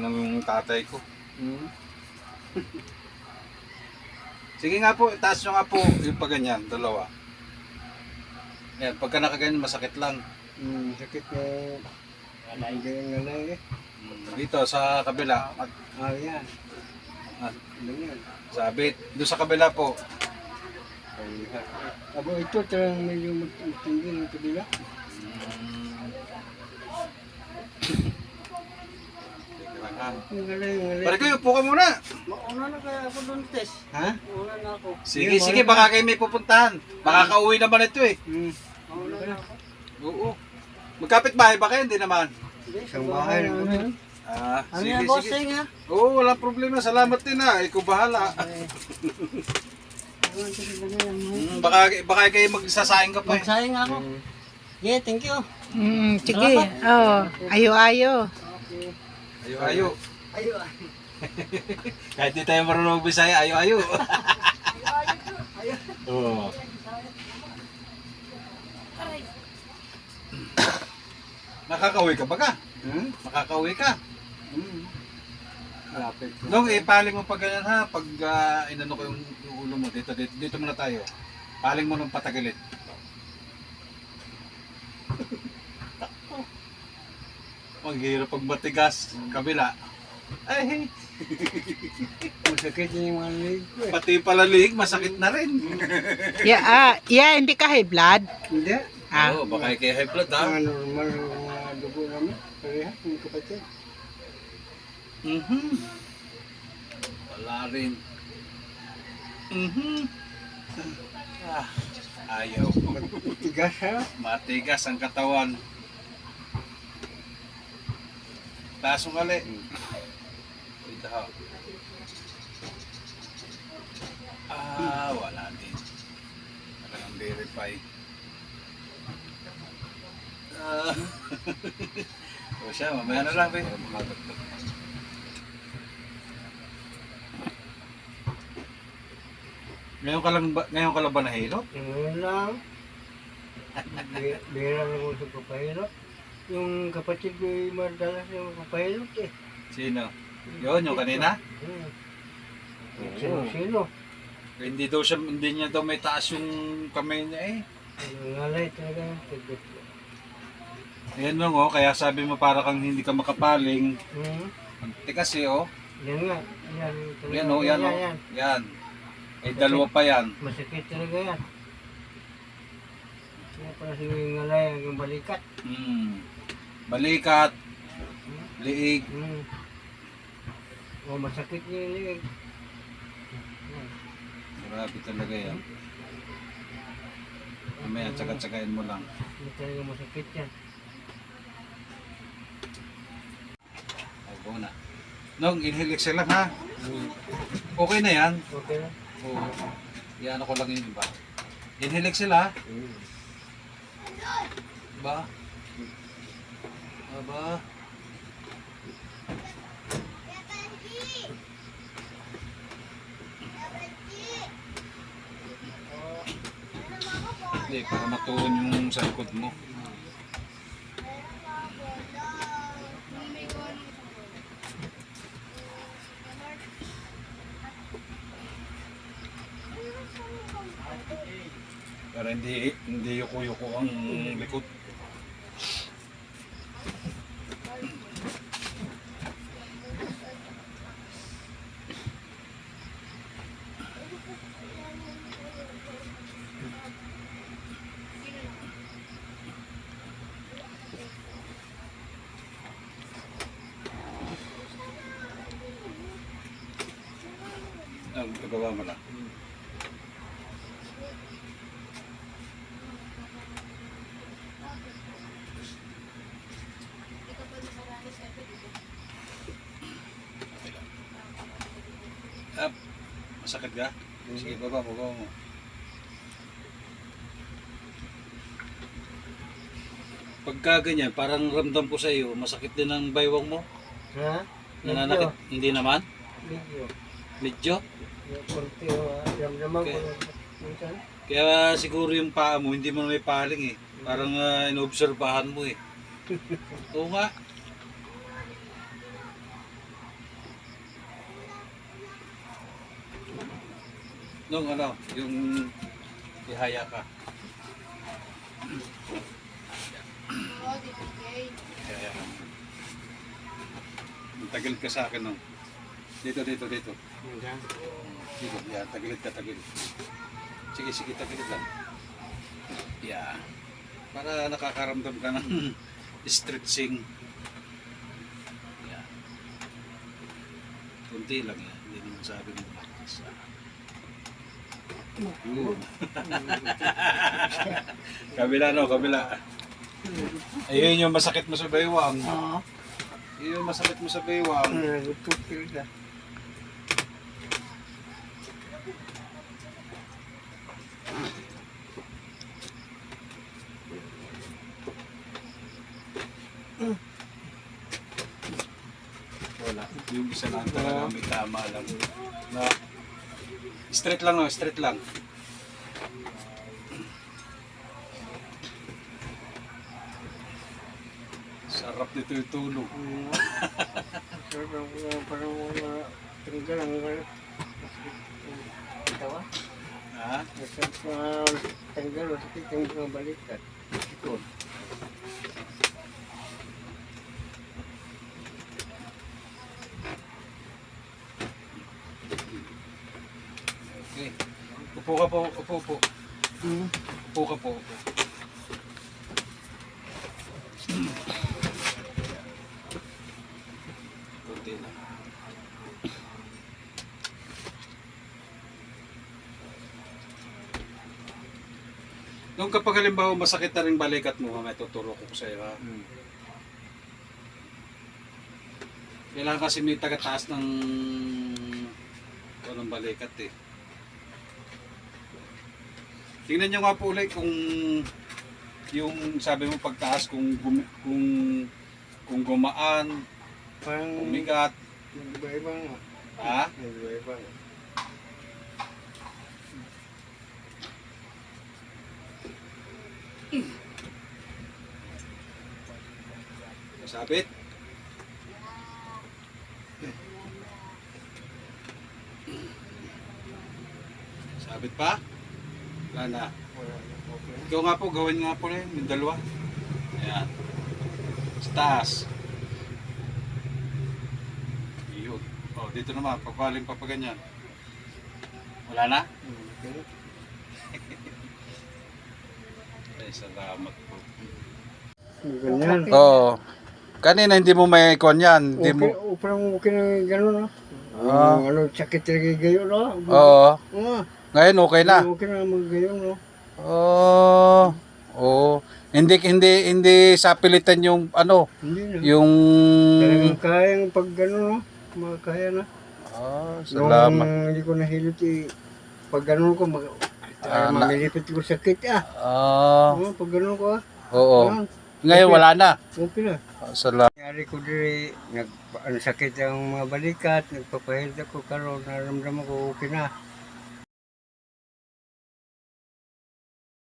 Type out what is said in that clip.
ng tatay ko. Hmm. Sige nga po, taas nyo nga po yung paganyan, dalawa. Yan, pagka nakaganyan, masakit lang. Sakit na. Hindi yung nalay eh. Dito, sa kabila. Yan. Ah, Ganyan. sabit. Doon sa kabila po. Abo ito talagang medyo matindi ng kabila. Sige lang ha. Yung nalay. Pare kayo, upo ka muna. Mauna na kaya ako doon, Tess. Ha? Mauna na ako. Sige, sige, baka kayo may pupuntahan. Baka kauwi naman ito eh. Mauna na ako. Oo. Magkapit bahay ba kayo? Hindi naman. Isang bahay na kami. Ano Sige, yan, sige. bossing ha? Oo, walang problema. Salamat din ha. Ikaw bahala. Baka kayo magsasaing ka pa eh. Magsayang ako. Yeah, thank you. Sige. Oh, ayo-ayo. Ayo, ayo. Ayo. Kahit di tayo marunong Bisaya, ayo, ayo. Oo. Nakakauwi ka ba ka? Makakauwi ka? Lapit. Nung ipaling mo pa ganyan ha, pag inano ko yung ulo mo, dito muna tayo. Paling mo ng patagilid. Maghihirap pag matigas, kabila. Ay, Masakit yung mga leg ko eh. pati palalig, masakit na rin. Hindi ka high blood. Hindi. Oo, baka kay high blood ha. Mga normal yung mga dugo namin. Parehas yung kapatid. Wala rin. Ayaw. Tigas ha? Matigas ang katawan. Taas mo kali. Dito ha. Wala din. Talagang verify. O siya, mamaya na lang. Ngayon ka lang ba nahilot? Ngayon lang. Bira na ko sa papahilot. Yung kapatid ko yung madalas yung papahilot eh. Sino? Yun, yung kanina? Sino? Hindi niya daw may taas yung kamay niya eh. Ngalay talaga yung tigot ko. Ayan lang oh, kaya sabi mo para kang hindi ka makapaling. Kasi oh. Yan nga. Yan oh, yan oh. Yan. Ay dalawa pa yan. Masakit talaga yan. Kaya para sa ngalay ang balikat. Balikat. Liig. Masakit niya yung liig. Grabe talaga yan. Mamaya tsaga-tsagain mo lang. Hindi talaga masakit yan. Go na. Nung inhale exhale lang ha. Okay na yan. Okay na. Oo. Yan ako lang yun, diba? Inhale exhale ha. Diba? Aba. Hindi, para matuon yung sa likod mo. Para hindi yuko-yuko ang likod. Pagkababa mo lang. Masakit ka? Sige, baba mo. Pagka ganyan, parang ramdam ko sa iyo, masakit din ang baywang mo. Ha? Nananakit? Hindi naman? Medyo. Medyo? Yung konti o ramdaman ko. Minsan. Kaya siguro yung paa mo, hindi mo na may paling eh. Parang inoobserbahan mo eh. Oo nga. Nung ano, yung ihaya ka. Ihaya ka. Tagilid ka sa akin nung. Dito. Yan. Dito, yan. Tagilid ka, tagilid. Sige, tagilid lang. Yan. Para nakakaramdam ka ng stretching. Yan. Kunti lang yan. Hindi naman sabi mo malakas. Yun. Kabila. Ayun yung masakit mo sa baywang. Oo. Yun yung masakit mo sa baywang. Tutupil ka. Wala. Yung isa lang talaga may tama lang. No? Straight lang, no? Straight lang. Sarap nito yung tulog. Parang wala. Tanggal ang tawa. Ha? Tanggal o sakit yung mga balikat. Ito. Okay. Upo ka po, upo. Upo ka po, upo. Kunti lang. Nung kapag halimbawa masakit na rin balikat mo, may tuturo ko sa iyo ha. Kailangan kasi may taga-taas ng balikat eh. Tingnan nyo nga po ulit kung yung sabi mo pagtaas kung gumaan, Parang umigat, nag-iba-iba nga. ha? Nag-iba-iba nga. Masabit. Sabit pa? Wala na. Wala na. Okay. Ikaw nga po, gawin nga po rin, yung dalawa. Ayan. Sa taas. Yun. O, dito naman, pagbaling pa pa ganyan. Wala na? Okay. Ay, salamat po. Ganyan. Oo. Kanina hindi mo may kon yan. Hindi mo. Parang okay na gano'n, no? Ah. Ano, sakit talaga gayon, no? Oo. Oo. Ngayon okay na. Okay na mag-gayon, no? Oo. Oo. Hindi sa pilitan yung ano, Hindi na. yung Talagang kayang pag gano'n, no? Makakaya na. salamat. Nung hindi ko nahilit, pag gano'n ko, mamilipit ko sakit, Oo, pag gano'n ko, Oo. Ah, Ngayon wala na. okay na. Salamat. Nangyari ko diri, sakit ang mga balikat, nagpapahilda ko karon, naramdaman ko okay na.